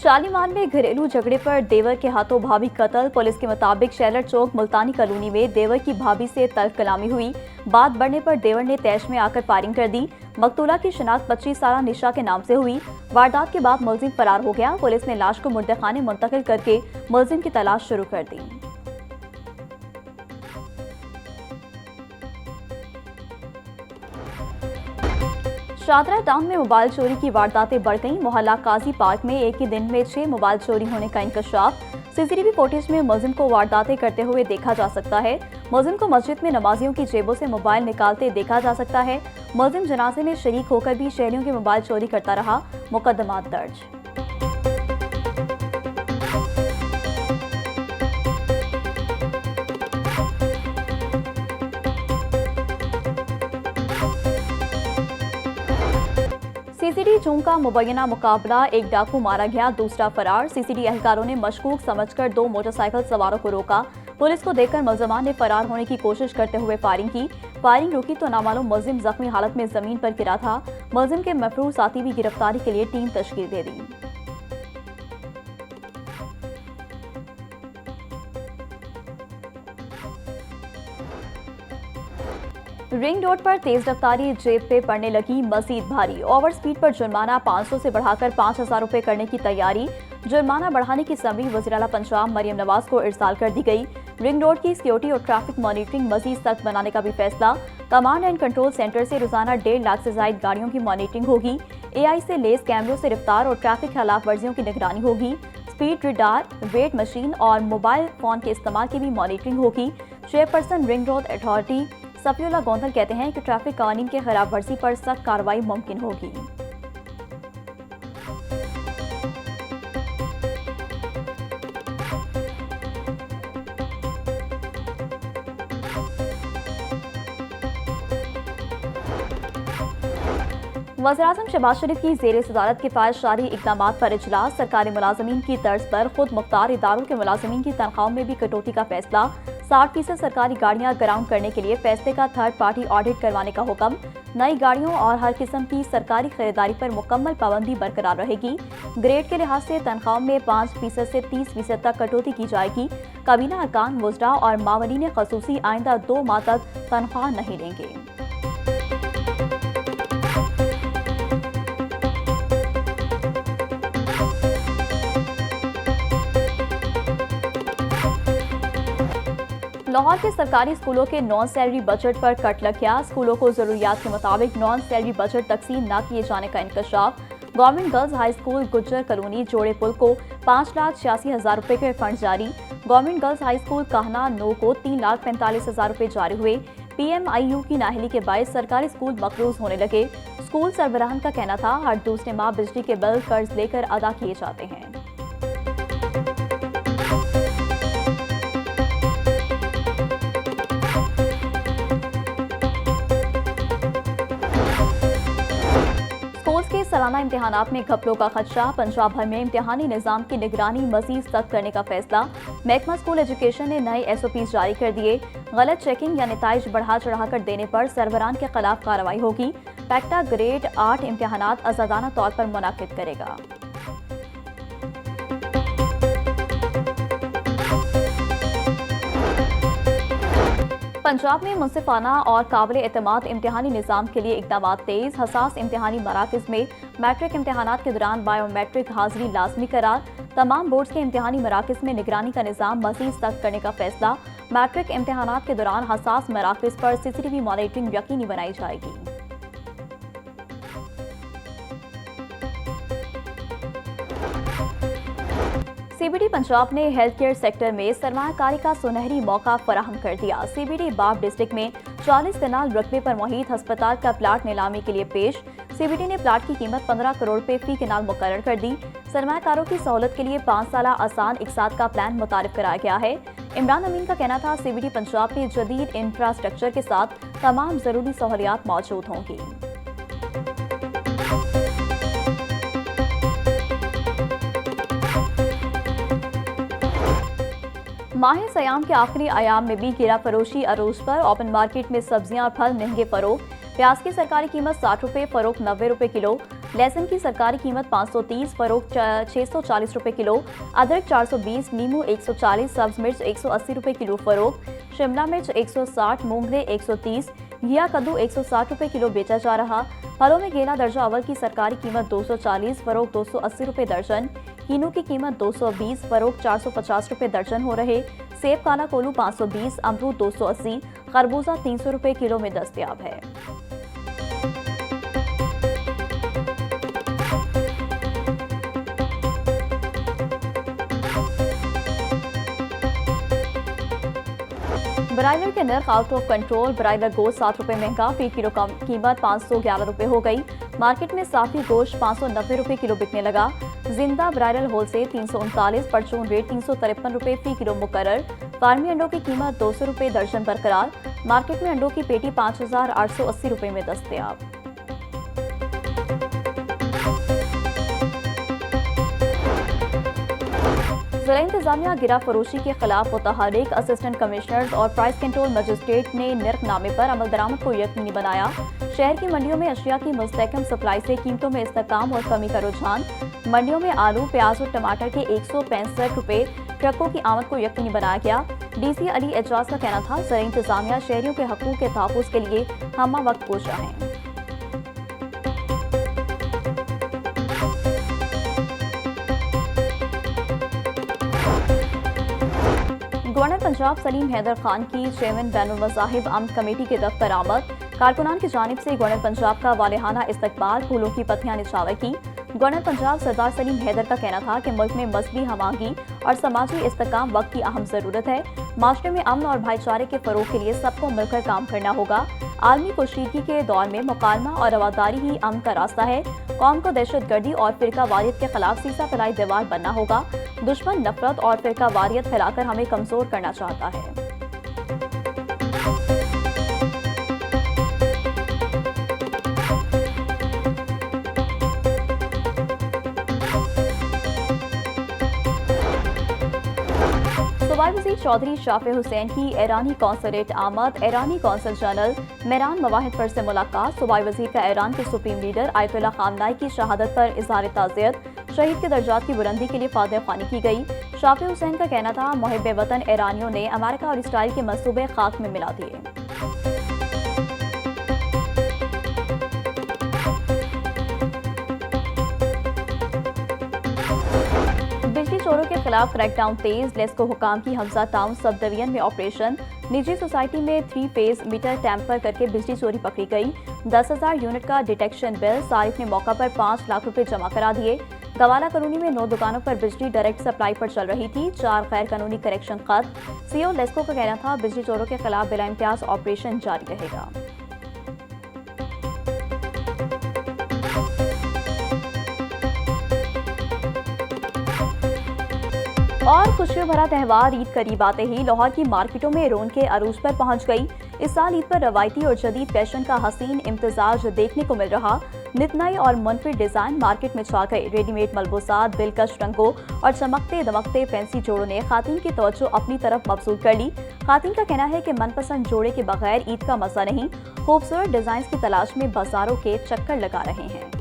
शालीमार में घरेलू झगड़े पर देवर के हाथों भाभी कत्ल। पुलिस के मुताबिक शैलर चौक मुल्तानी कॉलोनी में देवर की भाभी से तल्ख कलामी हुई। बात बढ़ने पर देवर ने तैश में आकर फायरिंग कर दी। मकतूला की शिनाख्त 25 साला निशा के नाम से हुई। वारदात के बाद मुलजिम फरार हो गया। पुलिस ने लाश को मुर्देखाने मुंतकिल करके मुलजिम की तलाश शुरू कर दी। शादरा टाउन में मोबाइल चोरी की वारदातें बढ़ गईं। मोहल्ला काजी पार्क में एक ही दिन में 6 मोबाइल चोरी होने का इंकशाफ। सीसीटीवी फुटेज में मुलजिम को वारदातें करते हुए देखा जा सकता है। मुलजिम को मस्जिद में नमाजियों की जेबों से मोबाइल निकालते देखा जा सकता है। मुलजिम जनाजे में शरीक होकर भी शहरियों के मोबाइल चोरी करता रहा। मुकदमात दर्ज। सीसीडी जूम का मुबैना मुकाबला, एक डाकू मारा गया, दूसरा फरार। सीसीडी एहलकारों ने मशकूक समझकर 2 मोटरसाइकिल सवारों को रोका। पुलिस को देखकर मुलजमान ने फरार होने की कोशिश करते हुए फायरिंग की। फायरिंग रुकी तो नामालूम मुलजिम जख्मी हालत में जमीन पर गिरा था। मुलजिम के मफरूर साथी भी गिरफ्तारी के लिए टीम तश्कील दे दी। रिंग रोड पर तेज रफ्तारी जेब पे पड़ने लगी मजीद भारी। ओवर स्पीड पर जुर्माना 500 से बढ़ाकर 5000 रुपए करने की तैयारी। जुर्माना बढ़ाने की समरी वज़ीर आला पंजाब मरियम नवाज को इरसाल कर दी गई। रिंग रोड की सिक्योरिटी और ट्रैफिक मॉनिटरिंग मजीद सख्त बनाने का भी फैसला। कमांड एंड कंट्रोल सेंटर से रोजाना 1.5 लाख से ज्यादा गाड़ियों की मॉनिटरिंग होगी। AI से लेस कैमरों से रफ्तार और ट्रैफिक खिलाफ वर्जियों की निगरानी होगी। स्पीड रिडार, वेट मशीन और मोबाइल फोन के इस्तेमाल की भी मॉनिटरिंग होगी। Chairperson ring road authority Safiullah Gondal कहते हैं कि ट्रैफिक कानून के खिलाफ वर्जी पर सख्त कार्रवाई मुमकिन होगी। वज़ीर-ए-आज़म शहबाज शरीफ की ज़ेर सदारत किफ़ायतशारी इक़दाम पर इजलास। सरकारी मुलाज़मीन की तर्ज पर खुद मुख्तार इदारों के मुलाज़मीन की तनख्वाहों में भी कटौती का फैसला। 60% सरकारी गाड़ियां ग्राउंड करने के लिए फैसले का थर्ड पार्टी ऑडिट करवाने का हुक्म। नई गाड़ियों और हर किस्म की सरकारी खरीदारी पर मुकम्मल पाबंदी बरकरार रहेगी। ग्रेड के लिहाज से तनख्वाहों में 5% से 30% तक कटौती की जाएगी। काबीना अरकान, वज़रा और मावलीन ख़ुसूसी आइंदा 2 माह तक तनख्वाह नहीं लेंगे। लाहौर के सरकारी स्कूलों के नॉन सैलरी बजट पर कट लग गया। स्कूलों को जरूरियात के मुताबिक नॉन सैलरी बजट तकसीम न किए जाने का इंकशाफ। Government girls high school Gujjar colony जोड़े पुल को 5,86,000 रुपए के फंड जारी। गवर्नमेंट गर्ल्स हाई स्कूल कहना नो को 3,45,000 रुपए जारी हुए। PMIU की नाहली के बायस सरकारी स्कूल मकरूज होने लगे। स्कूल सरबराहान का कहना था हर दूसरे माह बिजली के बिल कर्ज लेकर अदा किए जाते हैं। सालाना इम्तिहानात में घपलों का खदशा। पंजाब भर में इम्तिहानी निज़ाम की निगरानी मजीद सख्त करने का फैसला। महकमा स्कूल एजुकेशन ने नए SOPs जारी कर दिए। गलत चेकिंग या नताइज बढ़ा चढ़ाकर देने पर सरबरान के खिलाफ कार्रवाई होगी। पैक्टा ग्रेड 8 इम्तिहानात आज़ादाना तौर पर मुनाकिद करेगा। पंजाब में मुनसिफाना और काबिल एतमाद इम्तिहानी निज़ाम के लिए इक़दाम तेज। हसास इम्तिहानी मराकज़ में मैट्रिक इम्तिहानात के दौरान बायोमेट्रिक हाजिरी लाजमी करार। तमाम बोर्ड्स के इम्तिहानी मराकज़ में निगरानी का निज़ाम मज़ीद सख्त करने का फैसला। मैट्रिक इम्तिहानात के दौरान हसास मराकज़ पर CCTV मॉनिटरिंग यकीनी बनाई जाएगी। CBD पंजाब ने हेल्थ केयर सेक्टर में सरमायाकारी का सुनहरी मौका फराहम कर दिया। CBD बाब डिस्ट्रिक्ट में 40 कनाल रकबे पर मुहित अस्पताल का प्लाट नीलामी के लिए पेश। CBD ने प्लाट की कीमत 15 करोड़ रुपए फी कनाल मुकर्रर कर दी। सरमायाकारों की सहूलत के लिए 5 साला आसान इकसाद का प्लान मुतारिफ कराया गया है। इमरान अमीन का कहना था CBD पंजाब में जदीद इंफ्रास्ट्रक्चर के साथ तमाम जरूरी सहूलियात मौजूद होंगी। माह सयाम के आखिरी आयाम में भी गिरा फरोशी अरूज पर। ओपन मार्केट में सब्जियां और फल महंगे फरोख। प्याज की सरकारी कीमत 60 रुपए, फरोख 90 रुपए किलो। लहसुन की सरकारी कीमत 530, फरोख्त 640 रुपए किलो, अदरक 420, नींबू 140, सब्ज मिर्च 180 रुपए किलो फरोख्त, शिमला मिर्च 160, मूंगरे 130, घिया कद्दू 160 रुपए किलो बेचा जा रहा। फलों में केला दर्जा अव्वल की सरकारी कीमत 240, फरोख्त 280 रुपए दर्जन, कीनू की कीमत 220, फरोख्त 450 रुपए दर्जन हो रहे। सेब काला कोलू 520, अमरूद 280, खरबूजा 300 रुपए किलो में दस्तयाब है। ब्रायलर के नर्ख आउट ऑफ कंट्रोल। ब्रायलर गोश्त 7 रुपए महंगा, फी किलो कम कीमत 511 रुपए हो गई। मार्केट में साफी गोश्त 590 रुपए किलो बिकने लगा। जिंदा ब्रायलर होलसेल 339, परचून रेट 353 रुपए फी किलो मुकर्रर। फार्मी अंडों की कीमत 200 रुपए दर्जन बरकरार। मार्केट में अंडों की पेटी 5880 रुपए में दस्तयाब। जिला इंतजामिया गिरा फरोशी के खिलाफ मुतहरिक। असिस्टेंट कमिश्नर्स और प्राइस कंट्रोल मजिस्ट्रेट ने नर्खनामे पर अमल दरामद को यकीनी बनाया। शहर की मंडियों में अशिया की मुस्तहकम सप्लाई से कीमतों में इस्तेहकाम और कमी का रुझान। मंडियों में आलू, प्याज और टमाटर के 165 रुपए ट्रकों की आमद को यकीनी बनाया गया। डीसी अली एजाज का कहना था, जिला इंतजामिया शहरियों के हकूक के तहफ़्फ़ुज़ के लिए हमा वक्त कोशा है। गवर्नर पंजाब सलीम हैदर खान की चेयरमैन बैनुल मज़ाहिब अमन कमेटी के दफ्तर आमद। कारकुनान की जानिब से गवर्नर पंजाब का वालेहाना इस्तकबाल, फूलों की पत्तियां निछावर की। गवर्नर पंजाब सरदार सलीम हैदर का कहना था कि मुल्क में मजहबी हमांगी और समाजी इस्तेहकाम वक्त की अहम जरूरत है। माशरे में अमन और भाईचारे के फरोग के लिए सबको मिलकर काम करना होगा। आलमी कशीदगी के दौर में मुकालमा और रवादारी ही अमन का रास्ता है। कौम को दहशतगर्दी और फिरका वारियत के खिलाफ सीसा फैलाई दीवार बनना होगा। दुश्मन नफरत और फिरका वारियत फैलाकर हमें कमजोर करना चाहता है। सूबाई वज़ीर चौधरी शाफे हुसैन की ईरानी कौंसलेट आमद। ईरानी कौंसल जनरल मेहरान मवाहिद पर से मुलाकात। सूबाई वज़ीर का ईरान के सुप्रीम लीडर आयतुल्लाह खामनाई की शहादत पर इज़हार ताज़ियत। शहीद के दर्जात की बुलंदी के लिए फातह ख्वानी की गई। शाफे हुसैन का कहना था, मुहिब्बे वतन ईरानियों ने अमेरिका और इसराइल के मंसूबे खाक में मिला दिए। बिजली चोरों के खिलाफ क्रैकडाउन तेज। लेस्को हुकाम की हमजा टाउन सब डिवीजन में ऑपरेशन। निजी सोसाइटी में 3 फेज मीटर टैंपर करके बिजली चोरी पकड़ी गई। 10,000 यूनिट का डिटेक्शन बिल। सारिफ ने मौका पर 5 लाख रुपए जमा करा दिए। गवाला कॉलोनी में 9 दुकानों पर बिजली डायरेक्ट सप्लाई पर चल रही थी। 4 गैर कानूनी कनेक्शन खत्म। सीओ लेस्को का कहना था, बिजली चोरों के खिलाफ बिला इम्तियाज ऑपरेशन जारी रहेगा। और खुशियों भरा त्यौहार ईद करीब आते ही लाहौर की मार्केटों में रौनक के अरूज पर पहुंच गई। इस साल ईद पर रवायती और जदीद फैशन का हसीन इम्तजाज देखने को मिल रहा। नित नए और मुनफरिद डिजाइन मार्केट में छा गए। रेडीमेड मलबूसात, दिलकश रंगों और चमकते दमकते फैंसी जोड़ों ने खातून की तवज्जो अपनी तरफ मबसूल कर ली। खातून का कहना है कि मनपसंद जोड़े के बगैर ईद का मजा नहीं। खूबसूरत डिजाइन की तलाश में बाजारों के चक्कर लगा रहे हैं।